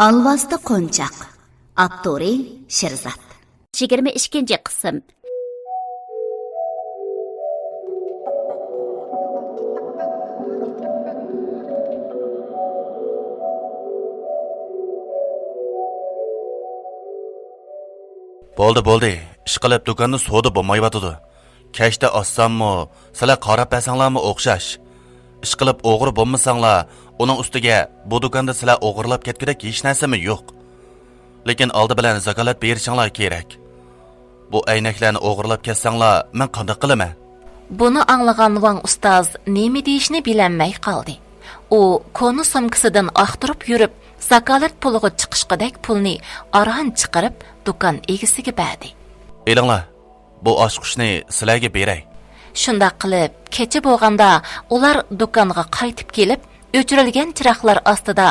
Alvasti Qo'nchoq. Avtori Sherzod. 22-qism. Bo'ldi. Ishqilib do'konni so'di bo'lmayotidi. Kechda ossammi, sizlar qarab basanglarmi o'xshash. Ishqilib o'g'ri bo'lmasanglar, uning ustiga bu do'konda sizlar o'g'irlab ketgudek hech narsami yo'q. Lekin oldi bilan zakolat berishinglar kerak. Bu aynaklarni o'g'irlab ketsanglar, men qanday qilaman? Buni anglagan Wang ustoz nima deyishni bilolmay qoldi. U konu sumkasidan axtirib yurib, zakolat puliga chiqishqidek pulni aran chiqarib do'kon egasiga berdi. Elinglar, bu oshqushni sizlarga beray. Shunda qilib, kecha bo'lganda ular do'konga qaytib kelib, o'chirilgan chiroqlar ostida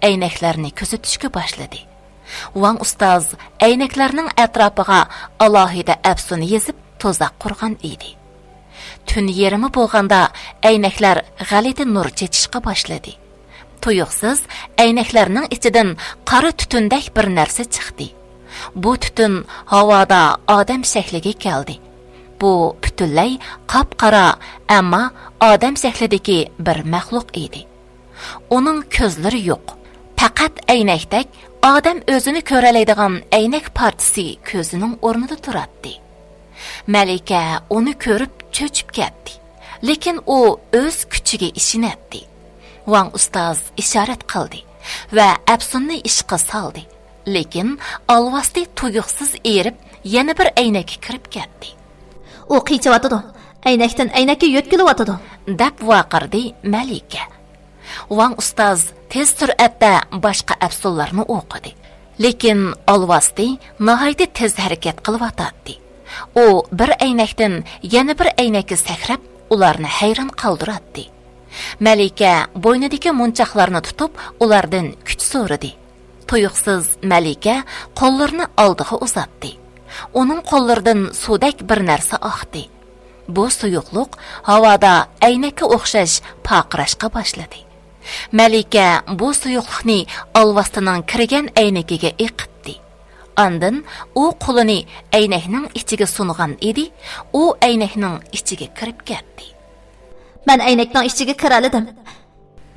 aynaklarni kuzatishga boshladi. Wang ustoz aynaklarning atrofiga alohida afsuni yezib to'zaq qurgan edi. Tun yerimi bo'lganda aynaklar g'alati nur chechishga boshladi. Tuyuqsiz aynaklarning ichidan qora tutundek bir narsa chiqdi. Bu tutun havoda odam shakliga keldi. Bu butunlay qop-qora, ammo odam shaklidagi bir maxluq edi. Uning ko'zlari yo'q. Faqat aynakdek odam o'zini ko'ralaydigan aynak partisi ko'zining o'rnida turadi. Malika uni ko'rib cho'chib ketdi. Lekin u o'z kuchiga ishonadi. Wang ustoz ishorat qildi va afsunni ishqa soldi. Lekin alvasti tuyuqsiz erib, yana bir aynakka kirib ketdi. U qichiyotidi. Aynakdan aynakka yo'tkilyotidi. deb vaqirdi Malika. Wang ustoz tez sur'atda boshqa afsunlarni o'qidi. Lekin alvasti nihoyatda tez harakat qilyotdi. U bir aynakdan yana bir aynakka sakrab, ularni hayron qoldiradi. Malika bo'ynidagi munchoqlarni tutib, ulardan kuch so'radi. Tuyuqsiz Malika qo'llarini oldiga uzatdi. Uning qo'llaridan suvdek bir narsa oqdi. Bu suyuqlik havoda aynakka o'xshash paqirashga boshladi. Malika bu suyuqlikni alvastining kirgan aynakiga eqitdi. Ondan u qo'lini aynakning ichiga sungan edi, u aynakning ichiga kirib ketdi. Men aynakning ichiga kiraladim,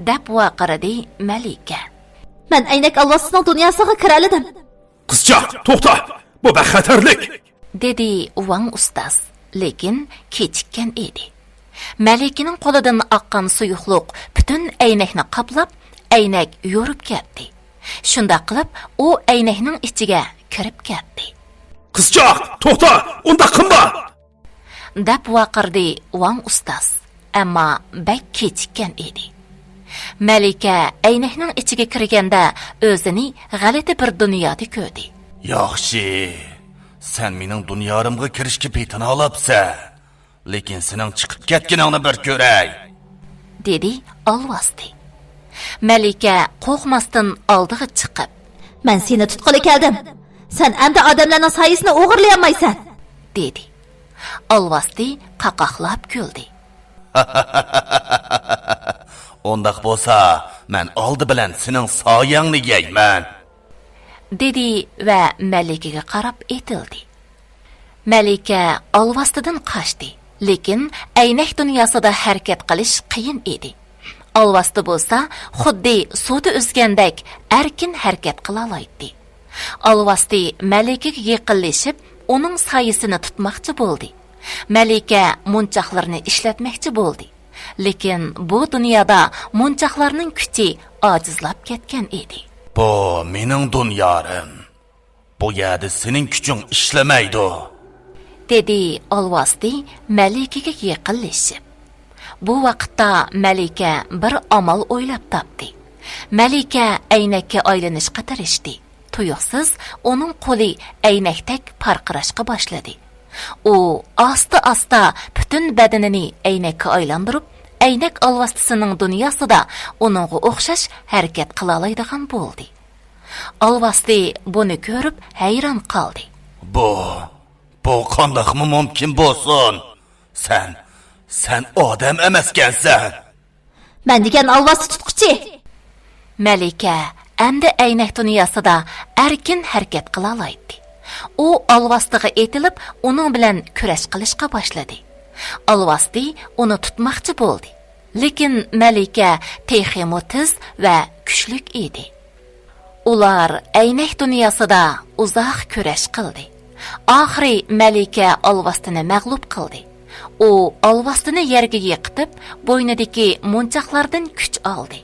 deb vaqirdi Malika. Men aynak alvasining dunyosiga kiraladim. Qizcha, to'xta. Bu xatarlik, dedi Wang ustoz, lekin kechikkan edi. Malikaning qo'lidan oqqan suyuqlik butun aynakni qoplab, aynak yo'rib ketdi. Shunda qilib, u aynakning ichiga kirib ketdi. Qizcha, to'xta. Unda qimba, deb vaqirdi Wang ustoz, ammo bak kechikkan edi. Malika aynakning ichiga kirganda o'zini g'alati bir dunyoda ko'rdi. Yaxshi. Sen mening dunyorimga kirishga petini olibsan. Lekin sening chiqib ketganingni bir ko'ray, dedi alvasti. Malika qo'rqmasdan oldiga chiqib, Men seni tutqili keldim. Sen endi odamlarning soyisini o'g'irlayolmaysan, dedi. Alvasti qaqoqlab kuldi. Ondaq bo'lsa, men oldi bilan sening soyangni yeyman, dedi va Malikaga qarab etildi. Malika alvastidan qochdi, lekin aynak dunyosida harakat qilish qiyin edi. Alvasti bo'lsa, xuddi suvda o'sgandek erkin harakat qila oladi. Alvasti Malikaga yaqinlashib, uning soyasini tutmoqchi bo'ldi. Malika munchoqlarni ishlatmoqchi bo'ldi. Lekin bu dunyoda munchoqlarning kuchi ojizlab ketgan edi. Bu mening dunyorim. Bu yerda sening kuching ishlamaydi, dedi alvasti Malikaga yaqinlashib. Bu vaqtda Malika bir amal o'ylab topdi. Malika aynakka aylanishga tirishdi. Tuyuqsiz uning qo'li aynakdek parqirashga boshladi. U asta-asta butun badanini aynakka aylantirib, aynak alvastisining dunyosida uningga o'xshash harakat qila oladigan bo'ldi. Alvasti buni ko'rib hayron qoldi. Bu qandoqmi mumkin bo'lsin? Sen odam emaskansan. Men degan alvasti tutquchi. Malika әмді әйнәк дүниясыда әркен hərəkət qıla alaydı. O alvastığa etilib, onun bilan kurash qilishqa boshladi. Alvasti uni tutmoqchi bo'ldi. Lekin Malika texmo tiz va kuchlik edi. Ular әйнәк dunyosida uzoq kurash qildi. Oxiri Malika alvastini mag'lub qildi. O alvastini yerga yiqitib, bo'ynidagi munchoqlardan kuch oldi.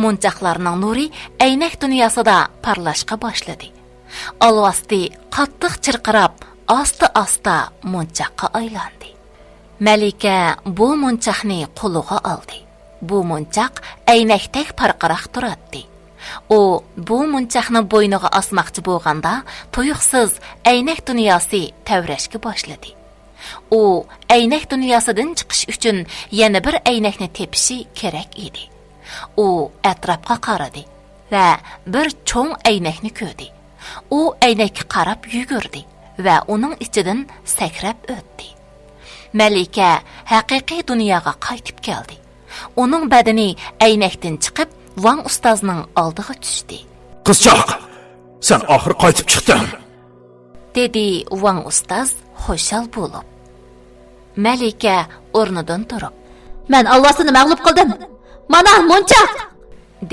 Munchoqlarning nuri әйнәк dunyosida parlashqa boshladi. Alvasti qattiq chirqirab, asta-asta munchoqqa aylandi. Malika bu munchoqni qo'liga oldi. Bu munchoq әйнәктek parqaraq turadi. O bu munchoqni bo'yniga osmoqchi bo'lganda, tuyuqsiz әйнәк dunyosi tavrashga boshladi. O әйнәк dunyosidan chiqish uchun yana bir әйнәkni tepishi kerak edi. O atrofga qaradi va bir cho'ng әйнәkni ko'rdi. O әйнәkka qarab yugurdi va uning ichidan sakrab o'tdi. Malika haqiqiy dunyoga qaytib keldi. Uning badani әйнәkdan chiqib, Wang ustozning oldiga tushdi. Qizchoq, sen oxir qaytib chiqding. Dedi Wang ustoz xo'shal bo'lib. Malika o'rnidan turib, Men alvasini mag'lub qildim. Mana munchoq.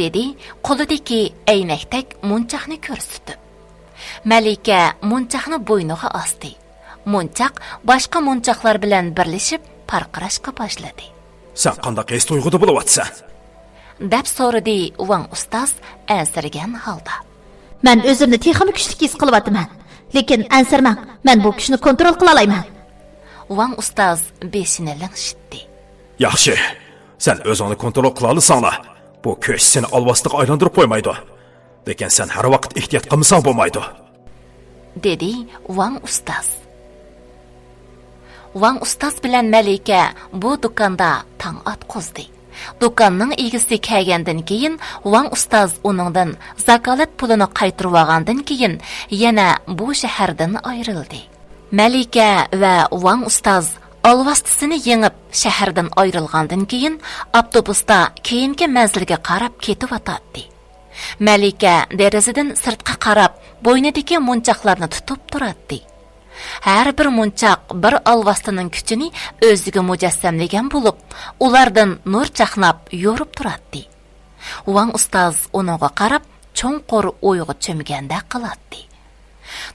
dedi qo'lidagi әйнәkdek munchoqni ko'rsatib. Malika munchoqni bo'yniga osdi. Munchoq boshqa munchoqlar bilan birlashib parqirashga boshladi. Sen qanday his tuyg'uda bo'layapsan? deb so'radi Wang ustoz ansirgan holda. Men o'zimni texmi kuchli his qilyapman. Lekin ansirmang, men bu kuchni kontrol qila olmayman. Wang ustoz beshini lingshitdi. Yaxshi. Sen o'zingni kontrol qila olsanglar, bu kuch seni alvastıga aylantirib qo'ymaydi. Lekin sen har vaqt ehtiyot qilmasang bo'lmaydi. dedi Wang ustoz. Wang ustoz bilan Malika bu do'konda tong atqizdi. Do'konning egisi kelgandan keyin Wang ustoz uningdan zakolat pulini qaytirib olgandan keyin yana bu shahardan ayrildi. Malika va Wang ustoz alvastisini yengib shahardan ayrilgandan keyin avtobusda keyingi manzilga qarab ketib o'tadi. Malika derazadan sirtqa qarab bo'ynidagi munchoqlarni tutib turadi. Har bir munchoq bir alvastining kuchini o'ziga mujassamlagan bo'lib, ulardan nur chaqnab yorib turadi. Wang ustoz uninga qarab cho'nqur o'yga cho'mganda qiladi.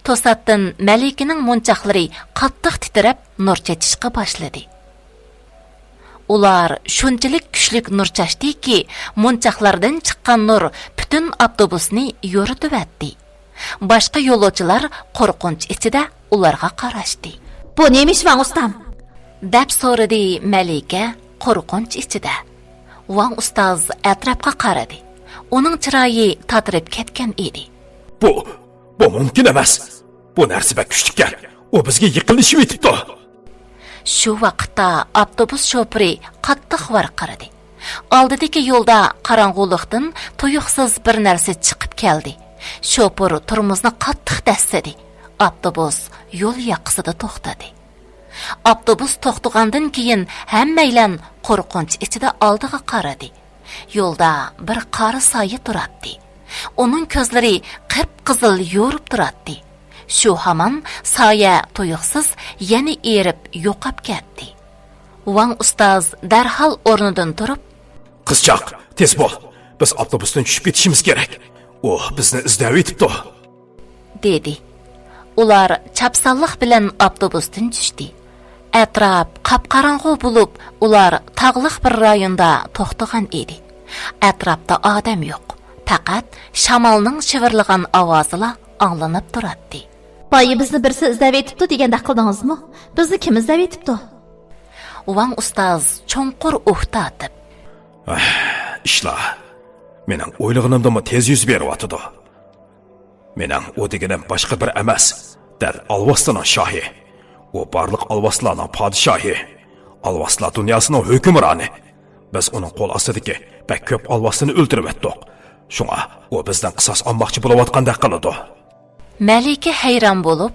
To'satdan Malikaning munchoqlari qattiq titrab nur chechishga boshladi. Ular shunchalik kuchli nur chashdiki, munchoqlardan chiqqan nur butun avtobusni yoritib o'tdi. Boshqa yo'lovchilar qo'rqinch ichida ularga qarashdi. Bu nemish Wang ustam? deb so'radi Malika qo'rqinch ichida. Wang ustoz atrofga qaradi. Uning chiroyi tatirib ketgan edi. Bu mumkin emas. Bu narsa bak kuchlikkan. U bizga yiqilishib yetibdi. Shu vaqtda avtobus shoferi qattiq varqiradi. Oldidagi yo'lda qorong'ulikdan tuyuqsiz bir narsa chiqib keldi. Shofer turmuzni qattiq dastadi. Avtobus yo'l yoqasida to'xtadi. Avtobus to'xtagandan keyin hammaylar qo'rqinch ichida oldiga qaradi. Yo'lda bir qari soya turadi. Uning ko'zlari qip-qizil yo'rib turadi. Shu hamon soya tuyuqsiz yana erib yo'qab ketdi. Wang ustoz darhol o'rnidan turib, Qizchoq, tez bo'l. Biz avtobusdan tushib ketishimiz kerak. U bizni izlab yetibdi. dedi. Ular chapsalliq bilan avtobusdan tushdi. Atrof qop-qorong'u bo'lib, ular tog'liq bir rayonda to'xtagan edi. Atrofda odam yo'q. Faqat shamolning shivirlagan ovozila anglanib turadi. Boyi bizni birsi izlab yetibdi deganda qildingizmi? Bizni kim izlab yetibdi? Wang ustoz cho'nqur o'xtatib, ishlar mening o'ylaganimdan tez yuz beryapti. Mening u deganim boshqa bir emas. Dal alvaslarning shohi. U barliq alvaslarning podshohi. Alvaslar dunyosining hukmroni. Biz uning qo'l ostidagi bak ko'p alvasini o'ldirib o'tdik. Shunga u bizdan qisos olmoqchi bo'layotgandek qiladi. Malika hayron bo'lib,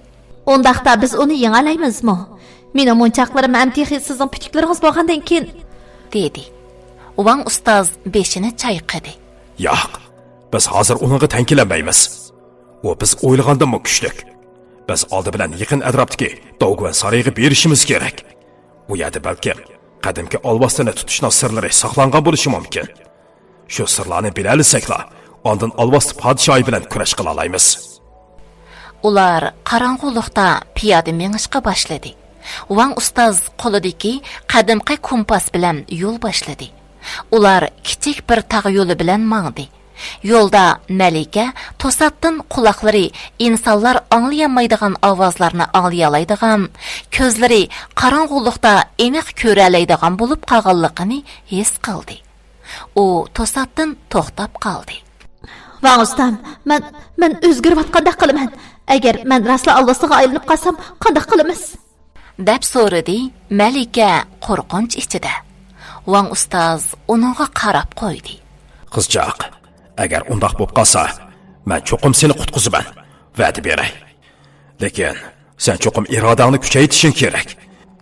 Ondaqda biz uni yengalaymizmi? Meni munchoqlarim amtixi sizning putuklaringiz bo'lgandan keyin dedi. Wang ustoz beshini chayqadi. Yo'q, Biz hozir uningga tankilanmaymiz. U biz o'ylagandan kuchlik. Biz oldi bilan yaqin atrofdagi Dogvan saroyiga berishimiz kerak. U yerda balki qadimki olvostani tutishning sirlari saqlangan bo'lishi mumkin. Shu sirlarni bila olsaklar, ondan olvost podshohi bilan kurash qila olamiz. Ular qorong'ulikda piyoda mengishga boshladi. Wang ustoz qo'lidagi qadimgi kompas bilan yo'l boshladi. Ular kichik bir tog' yo'li bilan mangdi. Yo'lda Malika to'satdan quloqlari insonlar anglayamaydigan ovozlarni anglayalaydigan, ko'zlari qorong'ulikda aniq ko'ra oladigan bo'lib qolganligini his qildi. U to'satdan to'xtab qoldi. Vang ustam, men o'zgarayotganda qilaman. Agar men rasla alvosiga aylanib qolsam, qanday qilamiz? deb so'radi Malika qo'rqinch ichida. Wang ustoz uningga qarab qo'ydi. Qizchaq, agar undoq bo'lib qolsa, men cho'qim seni qutqizaman. Va'da beray. Lekin sen cho'qim irodangni kuchaytirishing kerak.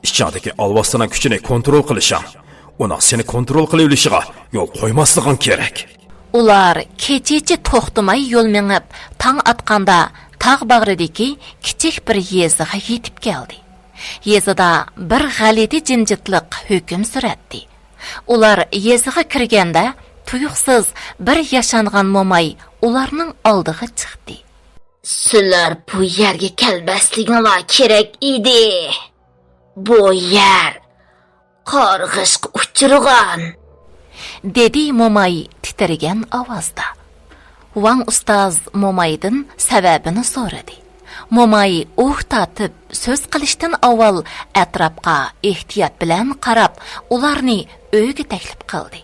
Ichingdagi olvostining kuchini kontrol qilishing, uni seni kontrol qila olishiga yo'l qo'ymasliging kerak. Ular kechichi to'xtamay yo'l mengib, tong atqanda tog' bag'ridagi kichik bir yeziga yetib keldi. Yezida bir g'alati jimjitlik hukm suratdi. Ular yeziga kirganda tuyuqsiz bir yashangan momay ularning oldiga chiqdi. Sizlar bu yerga kelmasliginglar kerak edi. Bu yer qarg'ishga uchirgan, dedi momay titragan ovozda. Wang ustoz momaydan sababini so'radi. Momay tatib so'z qilishdan avval atrofga ehtiyot bilan qarab, ularni uyga taklif qildi.